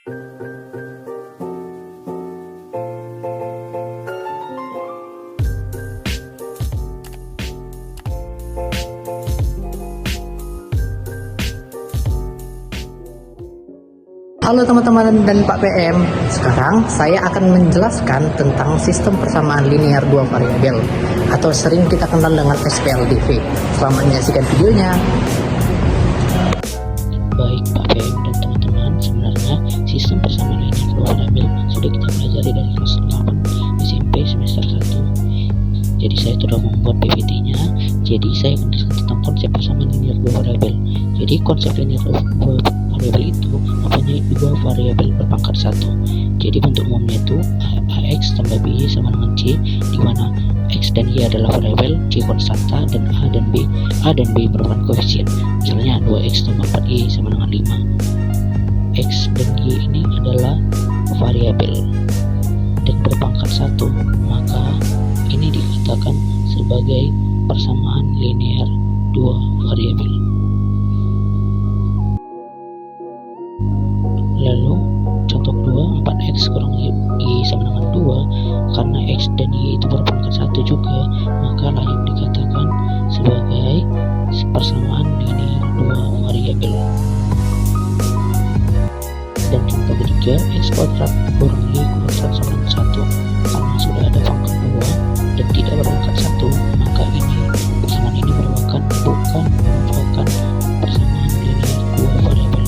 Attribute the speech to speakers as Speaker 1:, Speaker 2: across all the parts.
Speaker 1: Halo teman-teman dan Pak PM, sekarang saya akan menjelaskan tentang sistem persamaan linear dua variabel atau sering kita kenal dengan SPLDV. Selamat menyaksikan videonya.
Speaker 2: Baik Pak PM dan teman-teman, sebenarnya sistem persamaan linear dua variabel sudah kita pelajari dari kelas 8 SMP semester 1. Jadi saya sudah membuat PPT-nya. Jadi saya akan menjelaskan tentang konsep persamaan linear dua variabel. Jadi konsep linear dua variabel itu mempunyai dua variabel berpangkat 1. Jadi bentuk umumnya itu AX tambah BY sama dengan C, di mana X dan Y adalah variabel, C konstanta, dan A dan B merupakan koefisien. Misalnya 2X tambah 4Y sama dengan 5. X dan Y ini adalah variabel dan berpangkat 1, maka ini dikatakan sebagai persamaan linear dua variabel. Lalu contoh kedua, 4X kurang Y sama dengan 2. Karena X dan Y itu berpangkat 1 juga, maka layak dikatakan sebagai persamaan linear dua variabel. Dan contoh ketiga, X kuadrat kurang Y kuadrat sama dengan 1. Karena sudah ada pangkat 2 dan tidak berpangkat 1, maka ini persamaan ini bukan merupakan persamaan linear dua variabel.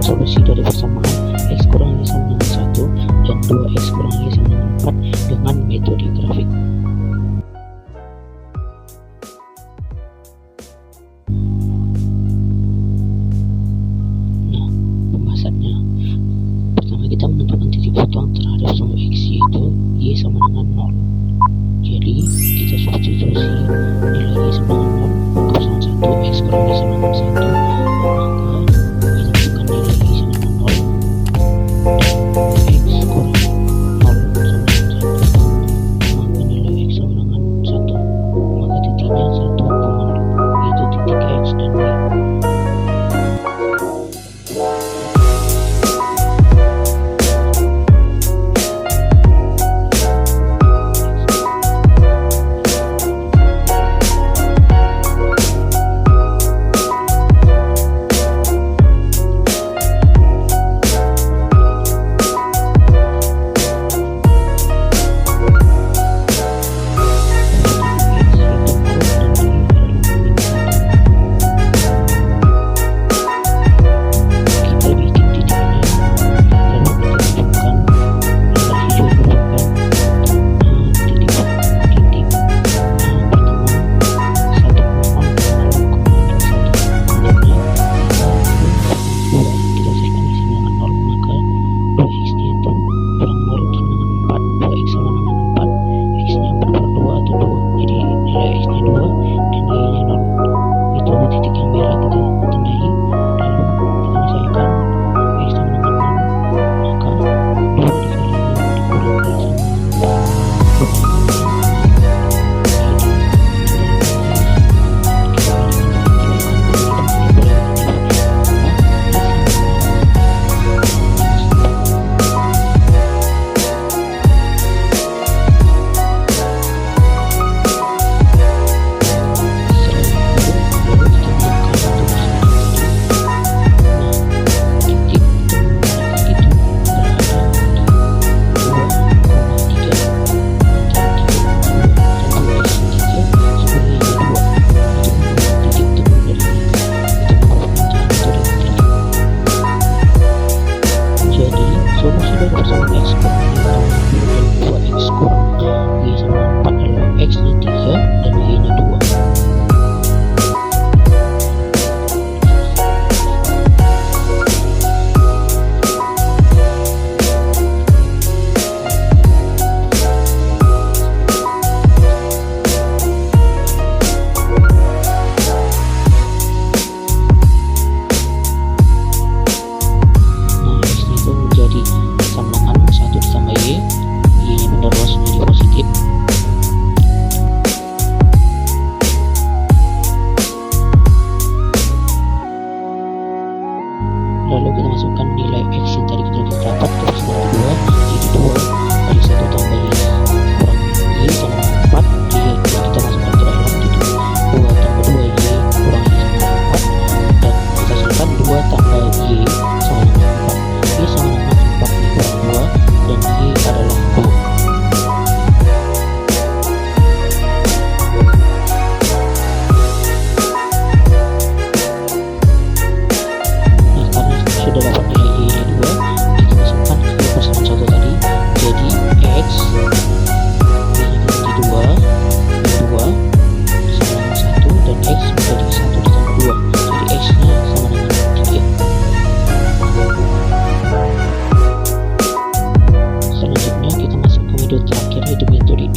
Speaker 2: Solusi dari persamaan X kurang Y sama dengan 1 dan 2X kurang Y sama dengan 4 dengan metode grafik. Nah, pembahasannya. Pertama kita menentukan titik potong terhadap sumbu X, yaitu Y sama dengan 0. Jadi kita substitusi nilai Y sama dengan 0 kosongan 1, X kurang Y sama dengan 1.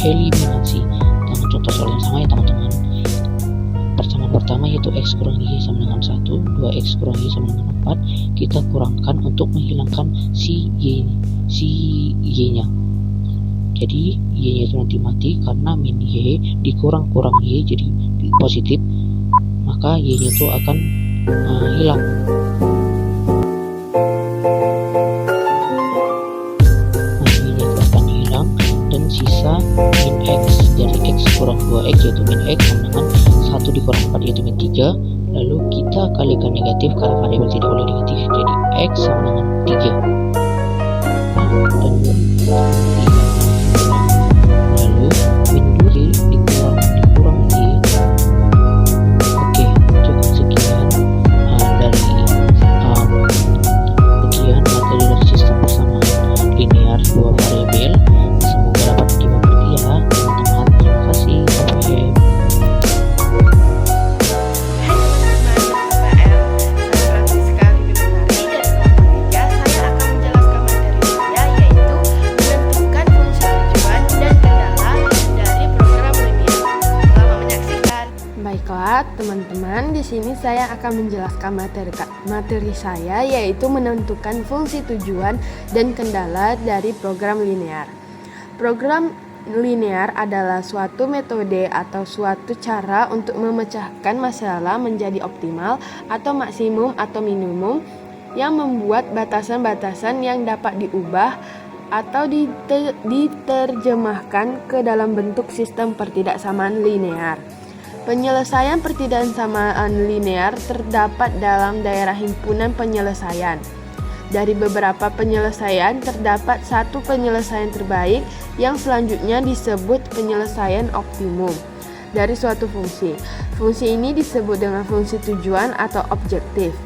Speaker 2: eliminasi dengan contoh soal yang sama ya teman-teman. Persamaan pertama yaitu X kurang Y sama dengan 1, 2X kurang Y sama dengan 4, kita kurangkan untuk menghilangkan si Y-nya. Jadi Y-nya itu nanti mati karena min Y dikurang-kurang Y jadi positif, maka Y-nya itu akan hilang. Y-nya itu akan hilang dan sisa min X. Dari X kurang 2X yaitu min X sama dengan 1 dikurang 4 yaitu min 3. Lalu kita kalikan negatif karena variabel tidak boleh negatif, jadi X sama dengan 3. Dan lalu min 2 dikurang Y. Oke, cukup sekian dari ujian materi dari sistem persamaan linear 2 variabel. Semoga dapat dimengerti ya teman-teman. Terima kasih. Sampai
Speaker 3: Baiklah teman-teman, di sini saya akan menjelaskan materi saya, yaitu menentukan fungsi tujuan dan kendala dari program linear. Program linear adalah suatu metode atau suatu cara untuk memecahkan masalah menjadi optimal atau maksimum atau minimum, yang membuat batasan-batasan yang dapat diubah atau diterjemahkan ke dalam bentuk sistem pertidaksamaan linear. Penyelesaian pertidaksamaan linear terdapat dalam daerah himpunan penyelesaian. Dari beberapa penyelesaian terdapat satu penyelesaian terbaik yang selanjutnya disebut penyelesaian optimum dari suatu fungsi. Fungsi ini disebut dengan fungsi tujuan atau objektif.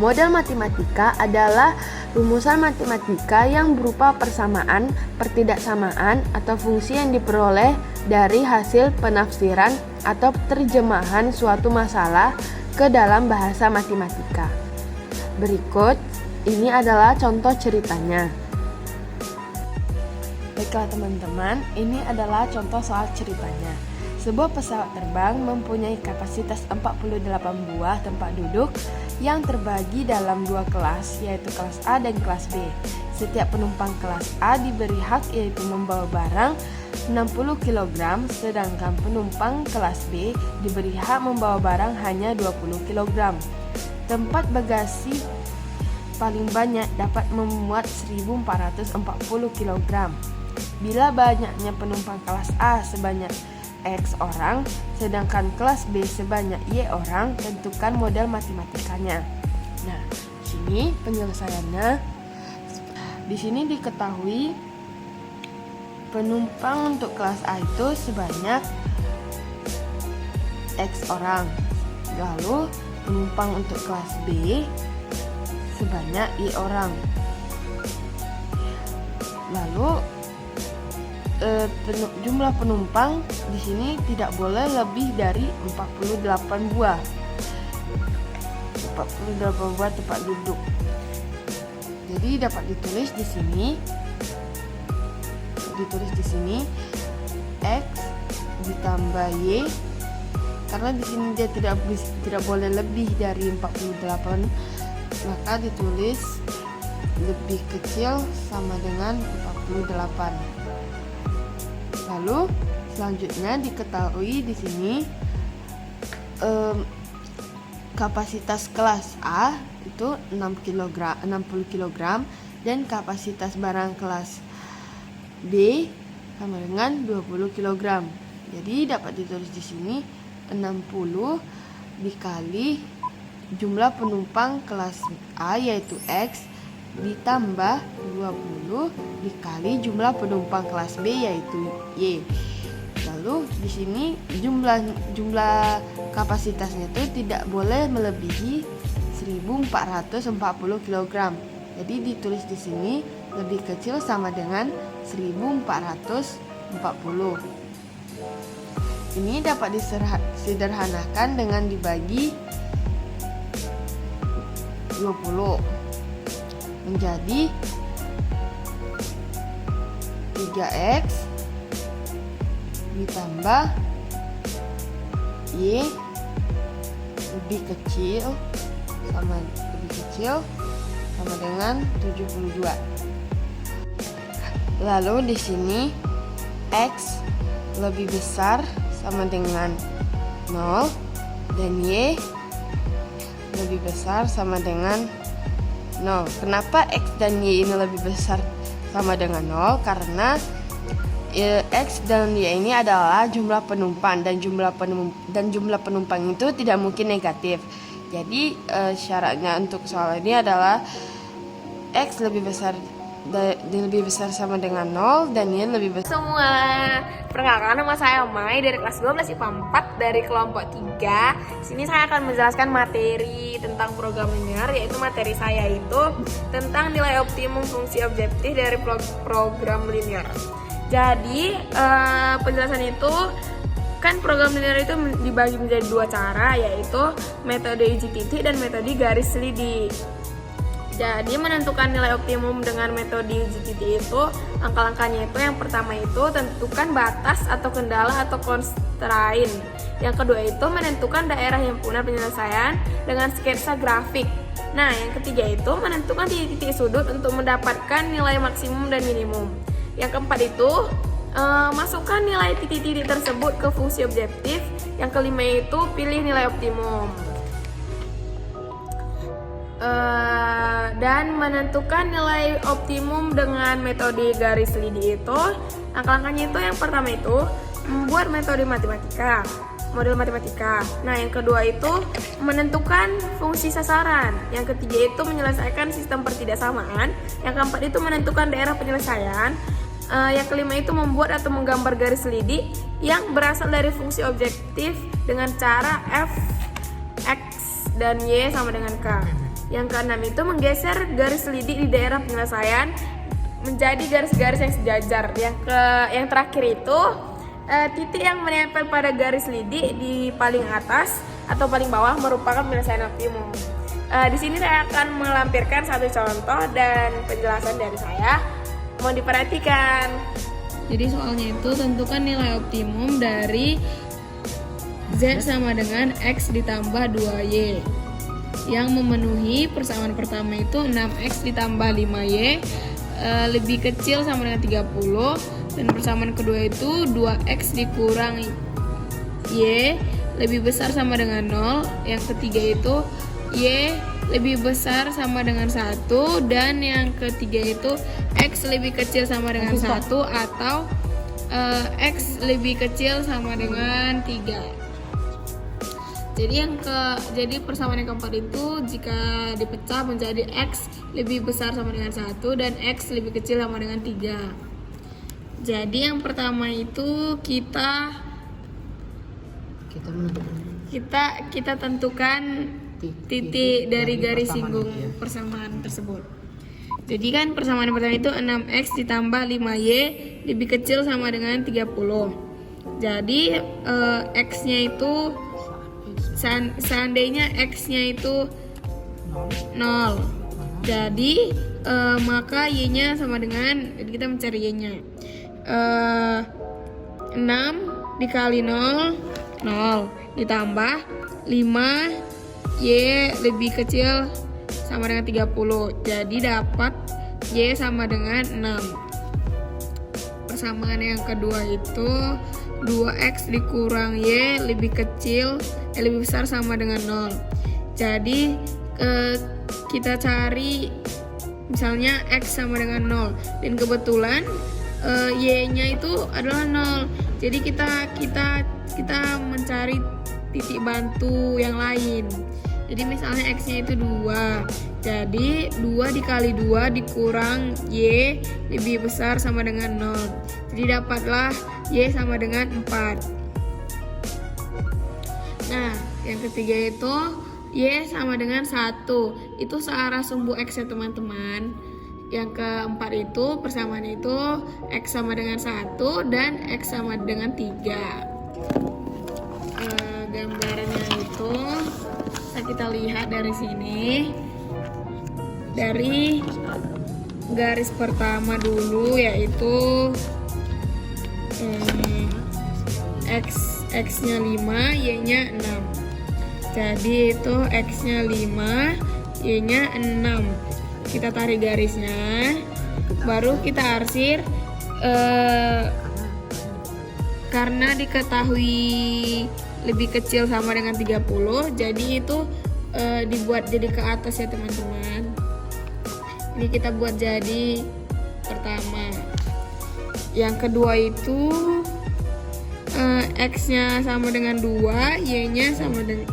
Speaker 3: Model matematika adalah rumusan matematika yang berupa persamaan, pertidaksamaan, atau fungsi yang diperoleh dari hasil penafsiran atau terjemahan suatu masalah ke dalam bahasa matematika. Berikut ini adalah contoh ceritanya. Baiklah teman-teman, ini adalah contoh soal ceritanya. Sebuah pesawat terbang mempunyai kapasitas 48 buah tempat duduk yang terbagi dalam dua kelas, yaitu kelas A dan kelas B. Setiap penumpang kelas A diberi hak yaitu membawa barang 60 kg, sedangkan penumpang kelas B diberi hak membawa barang hanya 20 kg. Tempat bagasi paling banyak dapat memuat 1440 kg. Bila banyaknya penumpang kelas A sebanyak X orang, sedangkan kelas B sebanyak Y orang, tentukan model matematikanya. Nah, sini penyelesaiannya. Di sini diketahui penumpang untuk kelas A itu sebanyak X orang. Lalu penumpang untuk kelas B sebanyak Y orang. Lalu jumlah penumpang di sini tidak boleh lebih dari 48 buah. 48 buah tempat duduk. Jadi dapat ditulis di sini X ditambah Y, karena di sini dia tidak boleh lebih dari 48, maka ditulis lebih kecil sama dengan 48. Lalu selanjutnya diketahui di sini kapasitas kelas A itu 60 kg dan kapasitas barang kelas B sama dengan 20 kg. Jadi dapat ditulis di sini 60 dikali jumlah penumpang kelas A yaitu X ditambah 20 dikali jumlah penumpang kelas B yaitu Y. Lalu di sini jumlah kapasitasnya itu tidak boleh melebihi 1440 kg. Jadi ditulis di sini lebih kecil sama dengan 1440. Ini dapat disederhanakan dengan dibagi 20 menjadi 3X ditambah Y lebih kecil sama dengan 72. Lalu di sini X lebih besar sama dengan 0 dan Y lebih besar sama dengan 0. Kenapa X dan Y ini lebih besar sama dengan 0? Karena X dan Y ini adalah jumlah penumpang dan jumlah penumpang itu tidak mungkin negatif. Jadi syaratnya untuk soal ini adalah X lebih besar sama dengan 0 dan Y lebih besar.
Speaker 4: Semua, perkenalkan nama saya Mai dari kelas 12 IPA 4 dari kelompok 3. Sini saya akan menjelaskan materi tentang program linear, yaitu materi saya itu tentang nilai optimum fungsi objektif dari program linear. Jadi penjelasan itu kan program linear itu dibagi menjadi dua cara, yaitu metode uji titik dan metode garis lidik. Jadi menentukan nilai optimum dengan metode uji titik itu, langkah-langkahnya itu yang pertama itu tentukan batas atau kendala atau constraint. Yang kedua itu menentukan daerah yang punya penyelesaian dengan sketsa grafik. Nah, yang ketiga itu menentukan titik-titik sudut untuk mendapatkan nilai maksimum dan minimum. Yang keempat itu masukkan nilai titik-titik tersebut ke fungsi objektif. Yang kelima itu pilih nilai optimum. Dan menentukan nilai optimum dengan metode garis lidik itu, langkah-langkahnya itu yang pertama itu membuat model matematika. Nah, yang kedua itu menentukan fungsi sasaran. Yang ketiga itu menyelesaikan sistem pertidaksamaan. Yang keempat itu menentukan daerah penyelesaian. Yang kelima itu membuat atau menggambar garis lidik yang berasal dari fungsi objektif dengan cara f, x, dan y sama dengan k. Yang keenam itu menggeser garis lidik di daerah penyelesaian menjadi garis-garis yang sejajar. Yang terakhir itu titik yang menempel pada garis lidik di paling atas atau paling bawah merupakan penyelesaian optimum. Di sini saya akan melampirkan satu contoh dan penjelasan dari saya. Mohon diperhatikan.
Speaker 3: Jadi soalnya itu tentukan nilai optimum dari Z sama dengan X ditambah 2Y. Yang memenuhi persamaan pertama itu 6X ditambah 5Y lebih kecil sama dengan 30. Dan persamaan kedua itu 2X dikurang Y lebih besar sama dengan 0. Yang ketiga itu Y lebih besar sama dengan 1. Dan yang ketiga itu X lebih kecil sama dengan 1 atau X lebih kecil sama dengan 3. Jadi persamaan yang keempat itu jika dipecah menjadi X lebih besar sama dengan 1 dan X lebih kecil sama dengan 3. Jadi yang pertama itu kita tentukan titik dari garis singgung persamaan tersebut. Jadi kan persamaan yang pertama itu 6X ditambah 5Y lebih kecil sama dengan 30. Jadi X-nya itu seandainya X-nya itu 0. Jadi maka Y-nya sama dengan, kita mencari Y-nya 6 dikali 0 ditambah 5 Y lebih kecil sama dengan 30. Jadi dapat Y sama dengan 6. Persamaan yang kedua itu 2X dikurang Y lebih besar sama dengan 0. Jadi kita cari misalnya X sama dengan 0 dan kebetulan Y-nya itu adalah 0. Jadi kita mencari titik bantu yang lain. Jadi misalnya X-nya itu 2. Jadi 2 dikali 2 dikurang Y lebih besar sama dengan 0. Jadi dapatlah Y sama dengan 4. Nah, yang ketiga itu Y sama dengan 1. Itu searah sumbu X ya teman-teman. Yang keempat itu persamaan itu X sama dengan 1 dan X sama dengan 3. Gambarnya itu kita lihat dari sini. Dari garis pertama dulu yaitu
Speaker 4: X-nya 5, Y-nya 6. Jadi itu X-nya 5, Y-nya 6. Kita tarik garisnya, baru kita arsir. Karena diketahui lebih kecil sama dengan 30, jadi itu dibuat jadi ke atas ya teman-teman. Ini kita buat jadi pertama. Yang kedua itu X-nya sama dengan 2, Y-nya sama dengan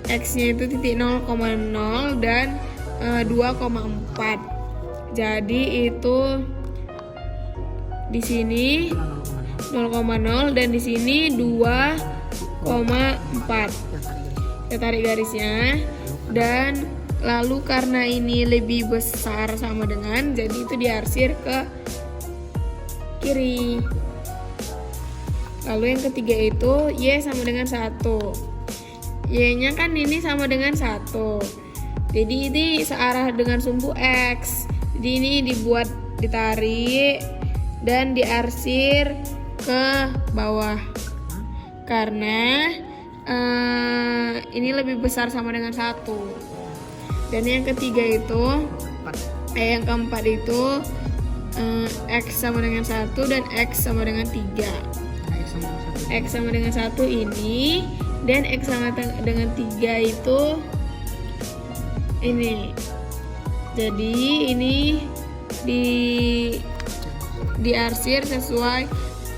Speaker 4: X-nya itu titik 0,0 dan 2,4. Jadi itu di sini 0,0 dan di sini 2,4. Kita tarik garisnya, dan lalu karena ini lebih besar sama dengan, jadi itu diarsir ke kiri. Lalu yang ketiga itu Y sama dengan 1. Y-nya kan ini sama dengan 1. Jadi ini searah dengan sumbu X. Jadi ini ditarik dan diarsir ke bawah. Karena ini lebih besar sama dengan 1. Dan yang ketiga itu yang keempat itu X sama dengan 1 dan X sama dengan 3. X sama dengan 1 ini, dan X sama dengan 3 itu ini. Jadi ini diarsir sesuai,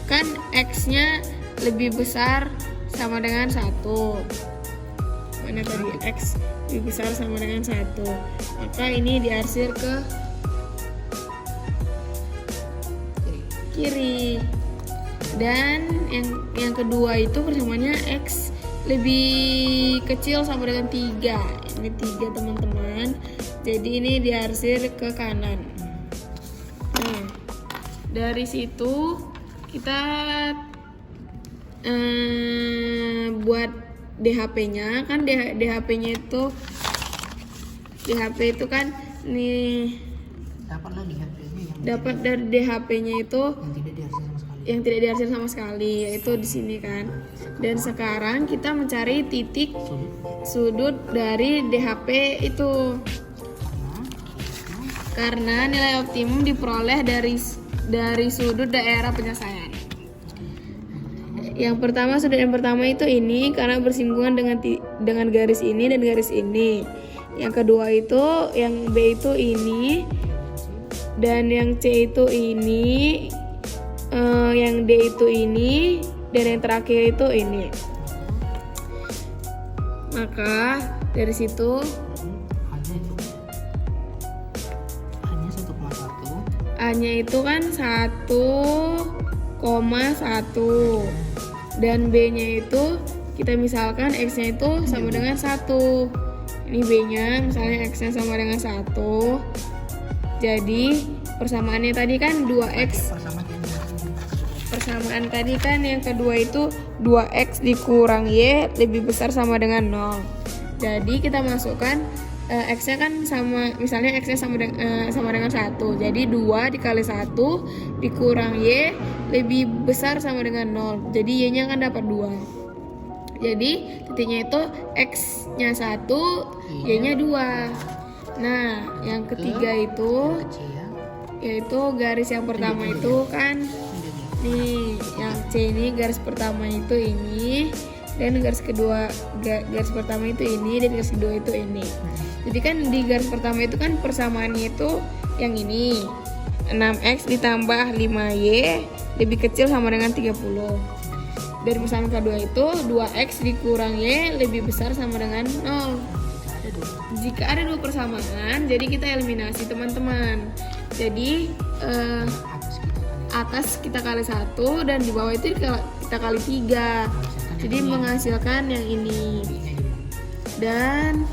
Speaker 4: kan X-nya lebih besar sama dengan 1. Mana tadi? X lebih besar sama dengan 1. Maka ini diarsir ke kiri. Dan yang kedua itu persamaannya X lebih kecil sama dengan 3. Ini 3 teman-teman. Jadi ini diarsir ke kanan. Nah, dari situ kita buat DHP-nya. Kan DHP-nya itu kan nih, dapat dari DHP-nya itu yang tidak diarsir sama sekali, yaitu di sini kan. Dan sekarang kita mencari titik sudut dari DHP itu. Karena nilai optimum diperoleh dari sudut daerah penyelesaian. Sudut yang pertama itu ini karena bersinggungan dengan garis ini dan garis ini. Yang kedua itu yang B itu ini, dan yang C itu ini, yang D itu ini, dan yang terakhir itu ini. Maka dari situ A-nya itu kan 1,1, dan B-nya itu kita misalkan X-nya itu sama dengan 1. Ini B-nya misalnya X-nya sama dengan 1. Jadi persamaannya tadi kan 2X. Persamaan tadi kan yang kedua itu 2X dikurang Y lebih besar sama dengan 0. Jadi kita masukkan X-nya kan sama, misalnya X-nya sama dengan 1. Jadi 2 dikali 1 dikurang Y lebih besar sama dengan 0. Jadi Y-nya kan dapat 2. Jadi titiknya itu X-nya 1, Y-nya 2. Nah, yang ketiga itu yaitu garis yang pertama itu kan nih, yang C ini garis pertama itu ini, dan garis pertama itu ini, dan garis kedua itu ini. Jadi kan di garis pertama itu kan persamaannya itu yang ini 6X ditambah 5Y lebih kecil sama dengan 30. Dan persamaan kedua itu 2X dikurang Y lebih besar sama dengan 0. Jika ada dua persamaan, jadi kita eliminasi teman-teman. Jadi atas kita kali 1 dan di bawah itu kita kali 3. Jadi menghasilkan yang ini. Dan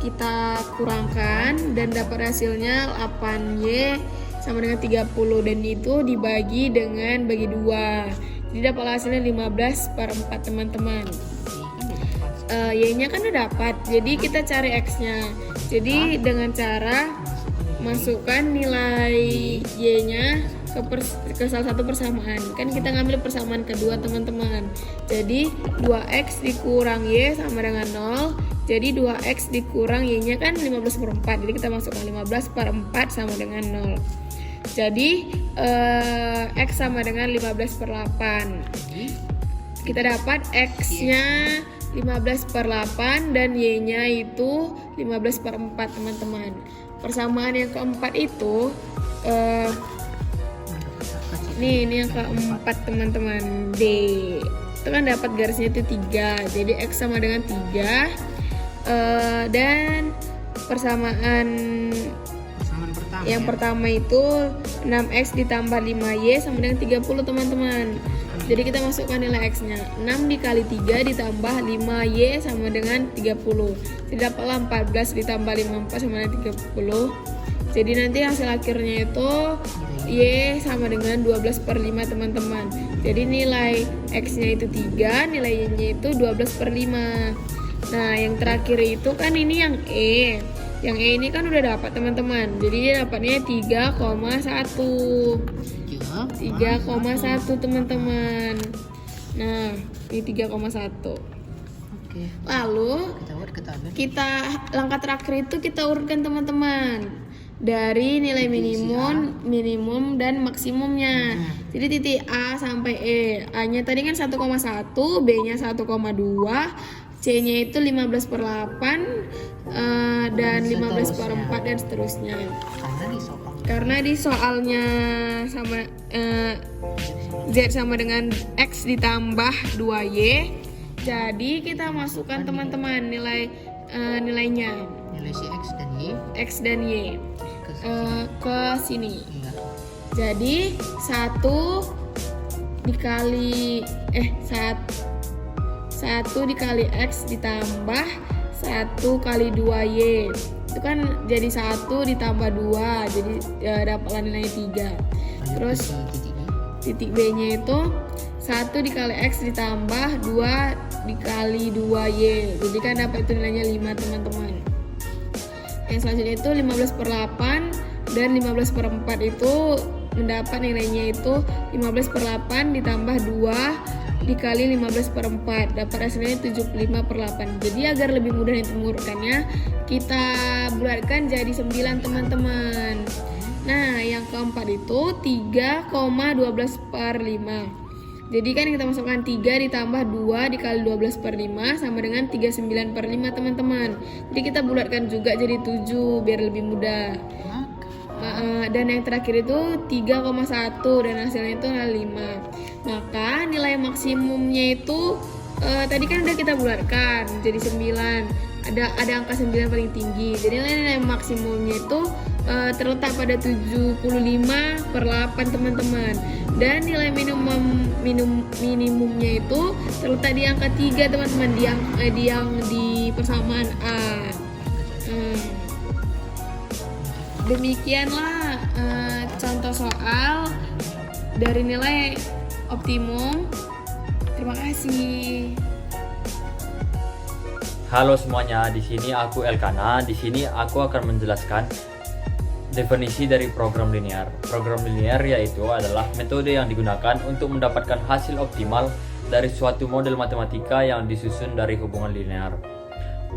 Speaker 4: kita kurangkan dan dapat hasilnya 8Y sama dengan 30, dan itu dibagi dengan bagi 2. Jadi dapat hasilnya 15/4 teman-teman. Y-nya kan udah dapat. Jadi kita cari X-nya. Jadi dengan cara masukkan nilai Y-nya ke ke salah satu persamaan. Kan kita ngambil persamaan kedua teman-teman. Jadi 2x dikurang y sama dengan 0. Jadi 2x dikurang y-nya kan 15/4. Jadi kita masukkan 15/4 sama dengan 0. Jadi x sama dengan 15/8. Kita dapat x-nya 15/8 dan y-nya itu 15/4 teman-teman. Persamaan yang keempat itu ini yang keempat teman-teman, D. Itu kan dapat garisnya itu 3. Jadi x sama dengan 3. Dan persamaan yang pertama itu 6x ditambah 5y sama dengan 30 teman-teman. Jadi kita masukkan nilai x-nya. 6 dikali 3 ditambah 5y sama dengan 30. Jadi dapatlah 14 ditambah 54 sama dengan 30. Jadi nanti hasil akhirnya itu y sama dengan 12/5 teman-teman. Jadi nilai x-nya itu 3, nilai y-nya itu 12/5. Nah yang terakhir itu kan ini yang e. Yang E ini kan udah dapat teman-teman. Jadi dia dapatnya 3,1 teman-teman. Nah ini 3,1. Lalu kita langkah terakhir itu kita urutkan teman-teman dari nilai minimum dan maksimumnya. Jadi titik A sampai E. A-nya tadi kan 1,1, B-nya 1,2, C-nya itu 15/8, dan 15/4 dan seterusnya. Karena di soalnya sama Z sama dengan X ditambah 2Y. Jadi kita masukkan teman-teman nilainya.
Speaker 1: Nilai si
Speaker 4: X dan Y ke sini. Jadi 1 dikali X ditambah 1 kali 2Y itu kan jadi 1 ditambah 2, jadi dapatlah nilainya 3. Terus titik B nya itu 1 dikali X ditambah 2 dikali 2Y, jadi kan dapat itu nilainya 5 teman-teman. Yang selanjutnya itu 15/8 dan 15/4 itu mendapat nilainya itu 15/8 ditambah 2 dikali 15/4, dapat hasilnya 75/8. Jadi agar lebih mudah mengurutkannya, kita bulatkan jadi 9 teman-teman. Nah yang keempat itu 3,12/5. Jadi kan kita masukkan 3 ditambah 2 dikali 12/5 sama dengan 39/5 teman-teman. Jadi kita bulatkan juga jadi 7 biar lebih mudah. Dan yang terakhir itu 3,1 dan hasilnya itu 5. Maka nilai maksimumnya itu tadi kan udah kita bulatkan jadi 9. Ada angka 9 paling tinggi. Jadi nilai maksimumnya itu terletak pada 75/8 teman-teman. Dan nilai minimumnya itu terletak di angka 3 teman-teman, di persamaan A. Demikianlah contoh soal dari nilai optimum. Terima kasih.
Speaker 5: Halo semuanya, di sini aku Elkana. Di sini aku akan menjelaskan definisi dari program linear. Program linear yaitu adalah metode yang digunakan untuk mendapatkan hasil optimal dari suatu model matematika yang disusun dari hubungan linear.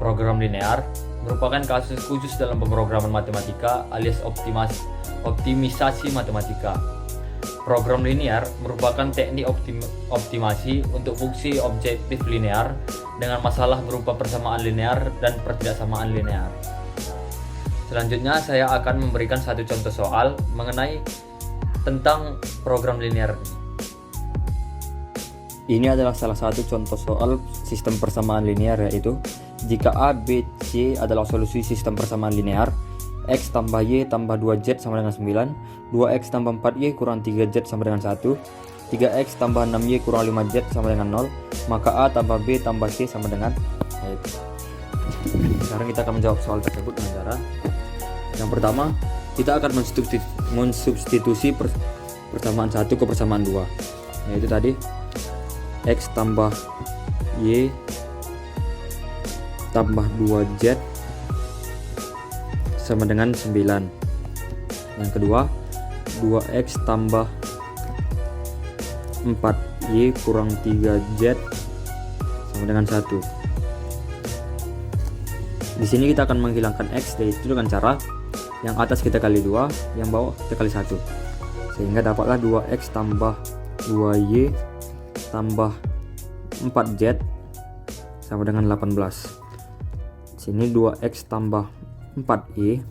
Speaker 5: Program linear merupakan kasus khusus dalam pemrograman matematika alias optimisasi matematika. Program linear merupakan teknik optimasi untuk fungsi objektif linear dengan masalah berupa persamaan linear dan pertidaksamaan linear. Selanjutnya saya akan memberikan satu contoh soal mengenai tentang program linear. Ini adalah salah satu contoh soal sistem persamaan linear, yaitu jika A, B, C adalah solusi sistem persamaan linear, X tambah Y tambah 2Z sama dengan 9, 2X tambah 4Y kurang 3Z sama dengan 1, 3X tambah 6Y kurang 5Z sama dengan 0, maka A tambah B tambah C sama dengan 8. Sekarang kita akan menjawab soal tersebut dengan cara yang pertama, kita akan mensubstitusi persamaan 1 ke persamaan 2, yaitu tadi X tambah Y tambah 2Z sama dengan 9. Yang kedua, 2x tambah 4y kurang 3z sama dengan 1. Di sini kita akan menghilangkan x, yaitu dengan cara yang atas kita kali 2, yang bawah kita kali 1. Sehingga dapatlah 2x tambah 2y tambah 4z sama dengan 18. Sini 2x tambah 4y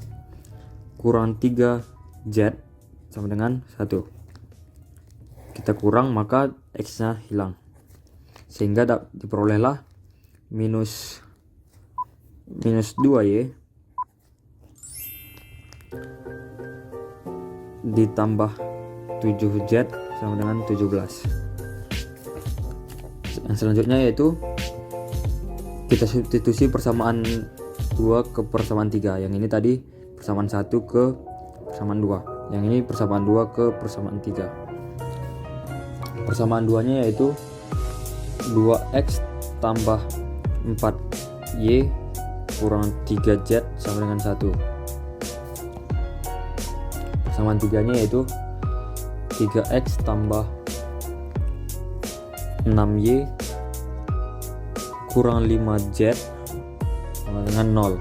Speaker 5: kurang 3z sama dengan 1. Kita kurang, maka x-nya hilang. Sehingga diperolehlah minus 2y ditambah 7z sama dengan 17. Yang selanjutnya yaitu kita substitusi persamaan 2 ke persamaan 3. Yang ini tadi persamaan 1 ke persamaan 2. Yang ini persamaan 2 ke persamaan 3. Persamaan 2-nya yaitu 2x tambah 4y kurang 3z sama dengan 1. Persamaan 3-nya yaitu 3x tambah 6y kurang 5z sama dengan 0.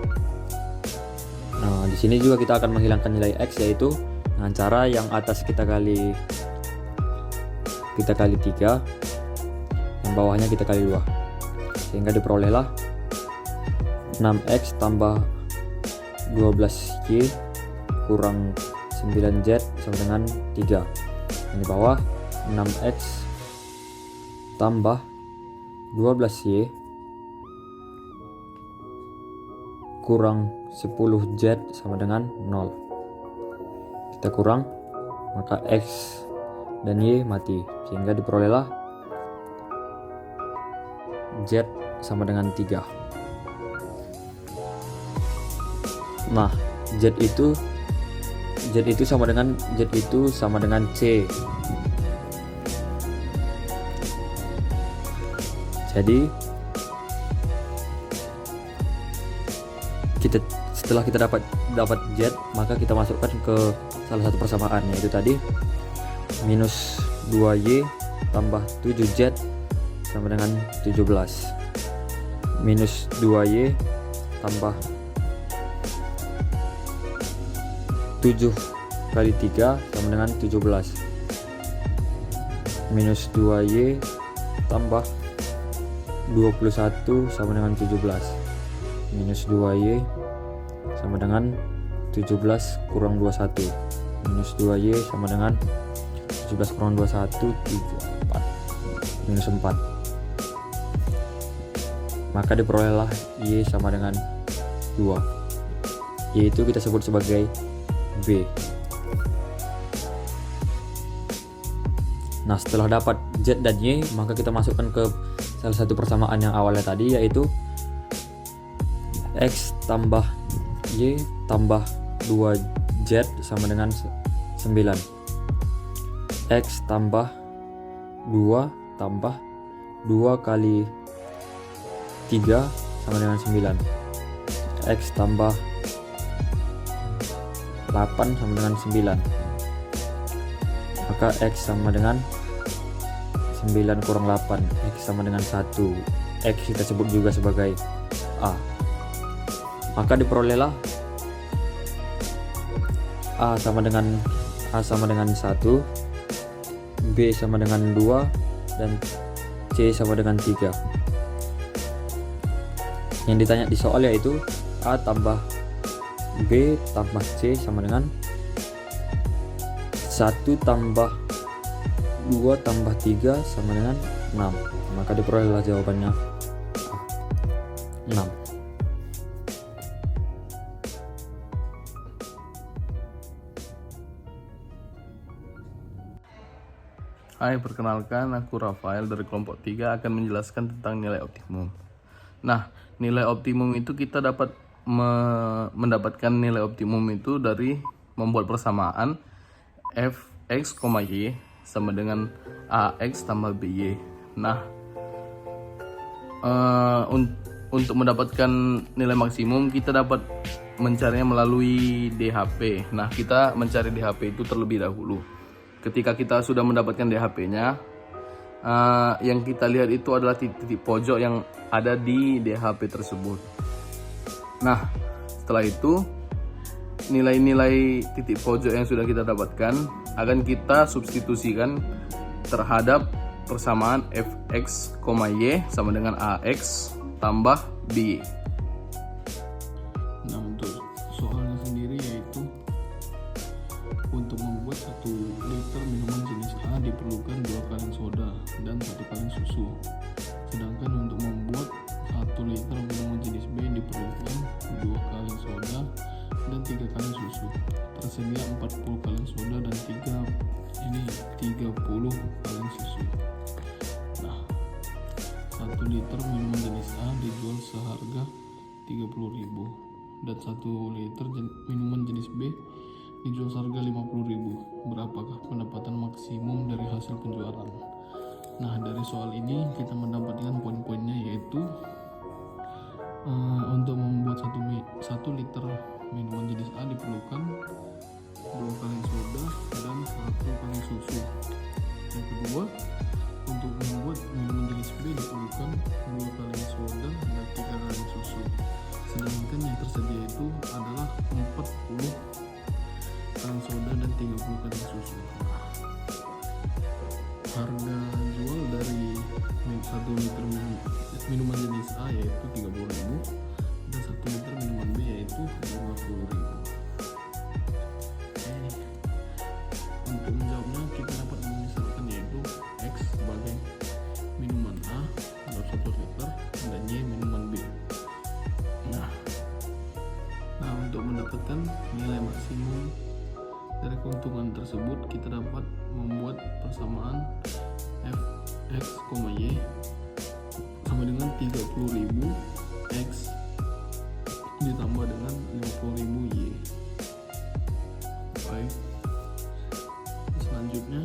Speaker 5: Nah, di sini juga kita akan menghilangkan nilai x, yaitu dengan cara yang atas kita kali 3, yang bawahnya kita kali 2. Sehingga diperolehlah 6x tambah 12y kurang 9z sama dengan 3. Yang di bawah 6x tambah 12y kurang 10z sama dengan 0. Kita kurang, maka x dan y mati, sehingga diperolehlah z sama dengan 3. Nah, z itu sama dengan c. Jadi setelah kita dapat z, maka kita masukkan ke salah satu persamaan, yaitu tadi minus 2y tambah 7z sama dengan 17. Minus 2y tambah 7 kali 3 sama dengan 17. Minus 2y tambah 21 sama dengan 17. Minus 2y sama dengan 17 kurang 21. Minus 2y sama dengan 17 kurang 21, 4. Minus 4. Maka diperolehlah y sama dengan 2. Y itu kita sebut sebagai b. Nah, setelah dapat z dan y, maka kita masukkan ke salah satu persamaan yang awalnya tadi, yaitu x tambah y tambah 2z sama dengan 9. X tambah 2 tambah 2 kali 3 sama dengan 9. X tambah 8 sama dengan 9. Maka x sama dengan 9 kurang 8, x sama dengan 1. X kita sebut juga sebagai a. Maka diperolehlah a sama dengan 1, b sama dengan 2, dan c sama dengan 3. Yang ditanya di soal yaitu a tambah b tambah c sama dengan 1 tambah 2 tambah 3 sama dengan 6. Maka diperolehlah jawabannya 6.
Speaker 6: Hai, perkenalkan, aku Rafael dari kelompok 3 akan menjelaskan tentang nilai optimum. Nah, nilai optimum itu kita dapat mendapatkan nilai optimum itu dari membuat persamaan fx, y sama dengan ax tambah by. Nah, untuk mendapatkan nilai maksimum kita dapat mencarinya melalui DHP. Nah, kita mencari DHP itu terlebih dahulu. Ketika kita sudah mendapatkan DHP-nya, yang kita lihat itu adalah titik pojok yang ada di DHP tersebut. Nah, setelah itu nilai-nilai titik pojok yang sudah kita dapatkan akan kita substitusikan terhadap persamaan fx, y sama dengan ax tambah b. Nah, untuk soalnya sendiri yaitu untuk membuat 1 liter minuman jenis A diperlukan 2 kaleng soda dan 1 kaleng susu. Sedangkan untuk membuat 1 liter minuman jenis B diperlukan 2 kaleng soda dan 3 kaleng susu. Tersedia 40 kaleng soda dan 30 kaleng susu. Nah, 1 liter minuman jenis A dijual seharga 30.000 dan 1 liter minuman jenis B dijual seharga 50.000. Berapakah pendapatan maksimum dari hasil penjualan? Nah, dari soal ini kita mendapatkan poin-poinnya, yaitu untuk membuat 1 liter minuman jenis A diperlukan 2 kaleng soda dan 1 kaleng susu. Yang kedua, untuk membuat minuman jenis B diperlukan 2 kaleng soda dan 3 kaleng susu. Sedangkan yang tersedia itu adalah 40 kaleng soda dan 30 kaleng susu. Harga jual dari 1 liter minuman jenis A yaitu 30.000 dan 1 liter minuman B yaitu 50.000. Untuk menjawabnya kita dapat memisahkan yaitu X sebagai minuman A dalam 1 liter dan Y minuman B. Nah, untuk mendapatkan nilai maksimum dari keuntungan tersebut, kita dapat membuat persamaan fx, y sama dengan 30.000 x ditambah dengan 50.000 y. Baik, selanjutnya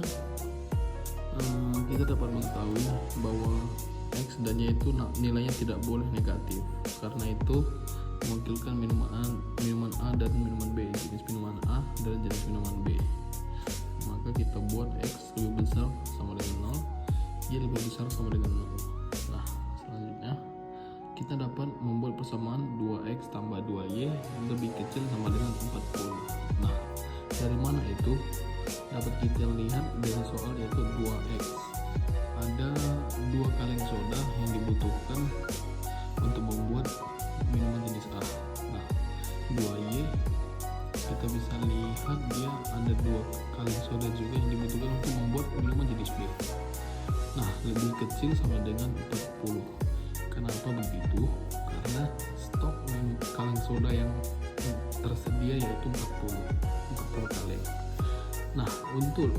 Speaker 6: kita dapat mengetahui bahwa x dan y itu nilainya tidak boleh negatif. Karena itu mewakilkan minuman A dan minuman B, jenis minuman A dan jenis minuman B. Maka kita buat X lebih besar sama dengan 0, Y lebih besar sama dengan 0. Nah, selanjutnya kita dapat membuat persamaan 2X tambah 2Y lebih kecil sama dengan 40. Nah, dari mana itu? Dapat kita lihat dari soal yaitu 2X. Ada 2 kaleng soda yang dibutuhkan untuk membuat minuman jenis A. Nah, 2Y kita bisa lihat dia ada 2 kaleng soda juga yang dibutuhkan untuk membuat minuman jenis B. Nah, lebih kecil sama dengan 40. Kenapa begitu? Karena stok kaleng soda yang tersedia yaitu 40 kaleng. Nah, untuk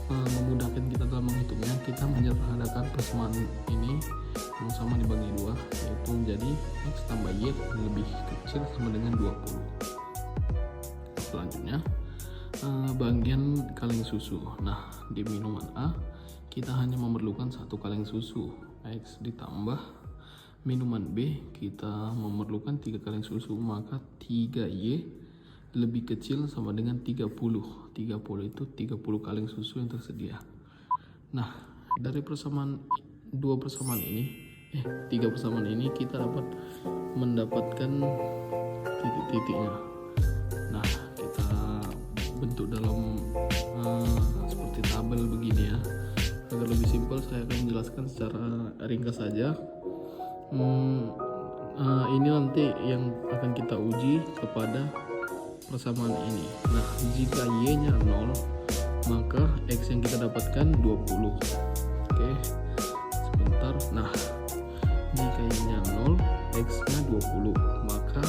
Speaker 6: memudahkan kita dalam menghitungnya, kita menyederhanakan persamaan ini yang sama dibagi 2, yaitu menjadi X tambah Y lebih kecil sama dengan 20. Selanjutnya bagian kaleng susu. Nah, di minuman A kita hanya memerlukan 1 kaleng susu, X ditambah minuman B kita memerlukan 3 kaleng susu, maka 3Y lebih kecil sama dengan 30 itu 30 kaleng susu yang tersedia. Nah, dari persamaan 3 persamaan ini kita dapat mendapatkan titik-titiknya. Nah, kita bentuk dalam seperti tabel begini ya. Agar lebih simpel, saya akan menjelaskan secara ringkas saja. Ini nanti yang akan kita uji kepada persamaan ini. Nah, jika Y-nya 0, maka X yang kita dapatkan 20. Oke, sebentar. Nah, jika Y-nya 0, X-nya 20, maka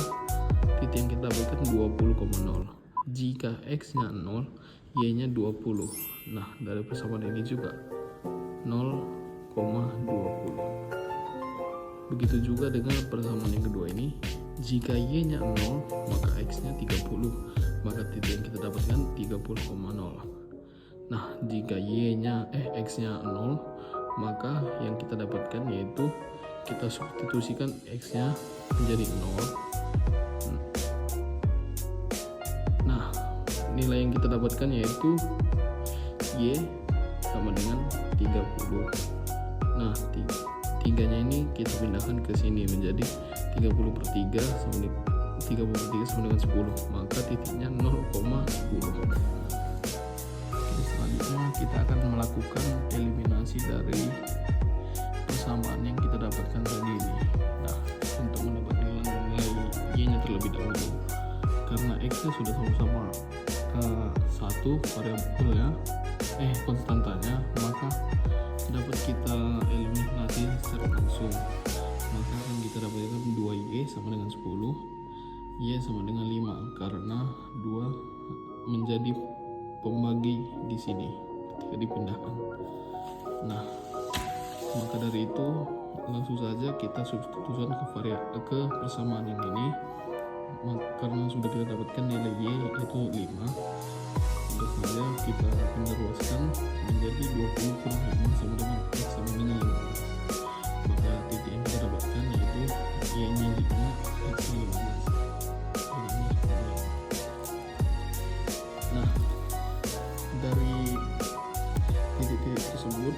Speaker 6: titik yang kita dapatkan 20,0. Jika X-nya 0, Y-nya 20. Nah, dari persamaan ini juga 0,20. Begitu juga dengan persamaan yang kedua ini. Jika Y-nya 0, maka X-nya 30, maka titik yang kita dapatkan 30,0. Nah, jika X-nya 0, maka yang kita dapatkan yaitu kita substitusikan X-nya menjadi 0. nilai yang kita dapatkan yaitu Y sama dengan 30. Nah, tiganya ini kita pindahkan ke sini menjadi 30 per 3 sama dengan 10, maka titiknya 0,10. Selanjutnya kita akan melakukan eliminasi dari persamaan yang kita dapatkan tadi ini. Nah, untuk mendapatkan nilai Y-nya terlebih dahulu, karena X-nya sudah sama-sama satu variabelnya, konstantanya, maka dapat kita eliminasi secara langsung. Maka akan kita dapatkan 2Y sama dengan 10, Y sama dengan 5, karena 2 menjadi pembagi di sini ketika dipindahkan. Nah, maka dari itu langsung saja kita substitusikan ke persamaan yang ini. Karena sudah kita dapatkan nilai Y itu 5, sudah saja kita luaskan menjadi 20 kurang 5 sama dengan X sama dengan 15. Maka titik yang kita dapatkan yaitu Y nya 5, X nya 15. Nah, dari titik-titik tersebut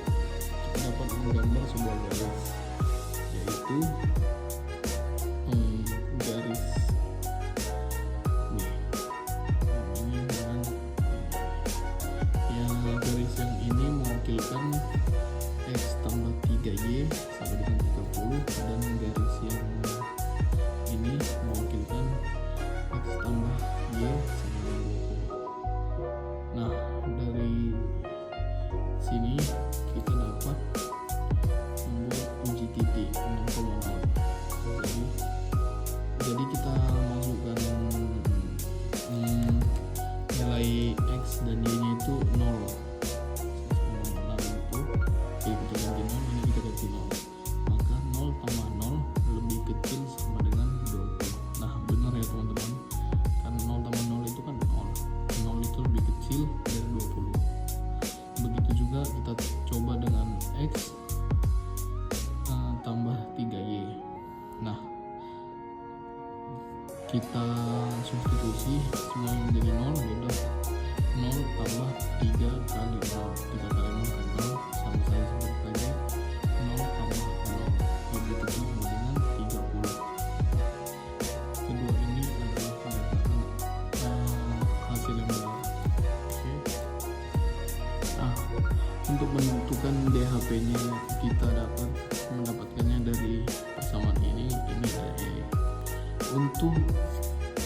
Speaker 6: kita dapat menggambar sebuah garis, yaitu garis ini dengan garis yang ini mewakilkan X tambah 3Y sama dengan 30, dan garis yang ini mewakilkan X tambah Y sama dengan 20. Nah, dari sini kita dapat membuat uji titik 0,0. Jadi kita masukkan nilai X dan Y nya itu 0. Itu kita ganti 0, ini kita ganti 0. Maka 0 tambah 0 lebih kecil sama dengan 20. Nah, benar ya teman-teman, kan 0 tambah 0 itu kan 0. 0 itu lebih kecil dari 20. Begitu juga kita coba dengan X tambah 3Y. Nah, kita substitusi semuanya menjadi 0, yaudah 0 tambah 3 kali 0, 3 kali 0 kan 0, sama saya sebut lagi 0 tambah 0 lebih kecil sama dengan 30. Kedua ini adalah pendapat hasil yang benar. Oke. Nah, untuk menentukan DHP nya kita dapat mendapatkannya dari persamaan ini adalah Y. Untuk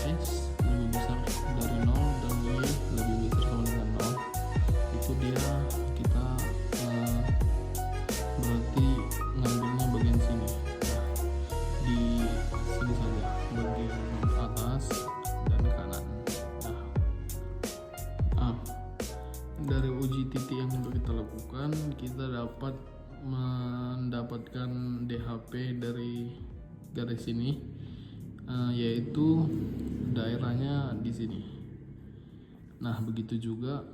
Speaker 6: X lebih besar dari 0 dan Y lebih besar sama dengan 0, itu dia kita berarti ngambilnya bagian sini. Nah, di sini saja, bagian atas dan kanan. Nah, dari uji titik yang sudah kita lakukan, kita dapat mendapatkan DHP dari garis ini, yaitu daerahnya di sini. Nah, begitu juga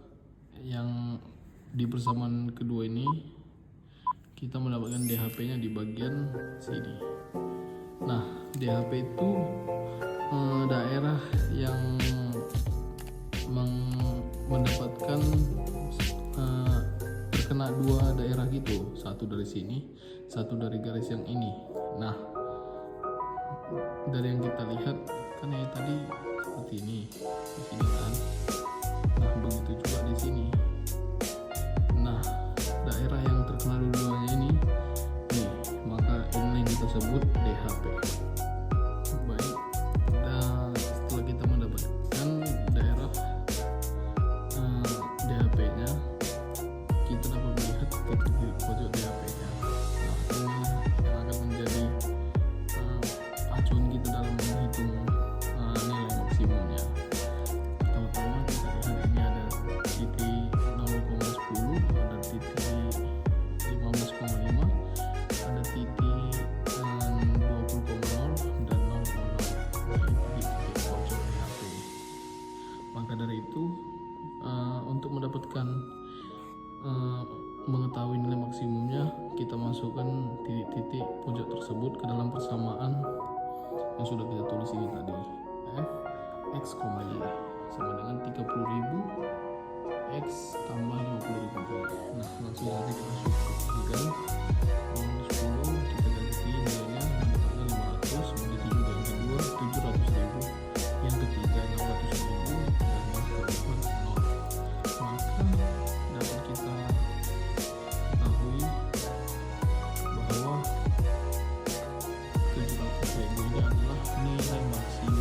Speaker 6: yang di persamaan kedua ini kita mendapatkan DHP-nya di bagian sini. Nah, DHP itu daerah yang mendapatkan terkena dua daerah gitu, satu dari sini, satu dari garis yang ini. Nah, dari yang kita lihat kan ya tadi seperti ini, di sini kan. Nah, begitu juga di sini. Nah, daerah yang terkena dua-duanya ini, nih, maka ini yang kita sebut DHP. Baik, dan setelah kita mendapatkan daerah DHP-nya, kita dapat melihat titik pojok DHP-nya. Nah, ini yang akan menjadi acuan kita dalam menghitung nilai maksimumnya. Pertama-tama kita lihat ini ada titik 0,10, ada titik 15,5, ada titik 20,0 dan 0,0. Ini titik pojok DHP. Maka dari itu, untuk mendapatkan mengetahui nilai maksimumnya, kita masukkan titik-titik pojok tersebut ke dalam persamaan yang sudah kita tulis ini tadi, F, X, Y. sama dengan 30.000 X tambah 50.000. Nah, langsung saja kita substitusikan. 10 kita ganti nilainya, yang pertama 500, bagi 7, dan kedua 700.000, yang ketiga 600.000, dan yang keempat 0. Maka dapat kita ketahui bahwa 700.000 ini adalah nilai maksimal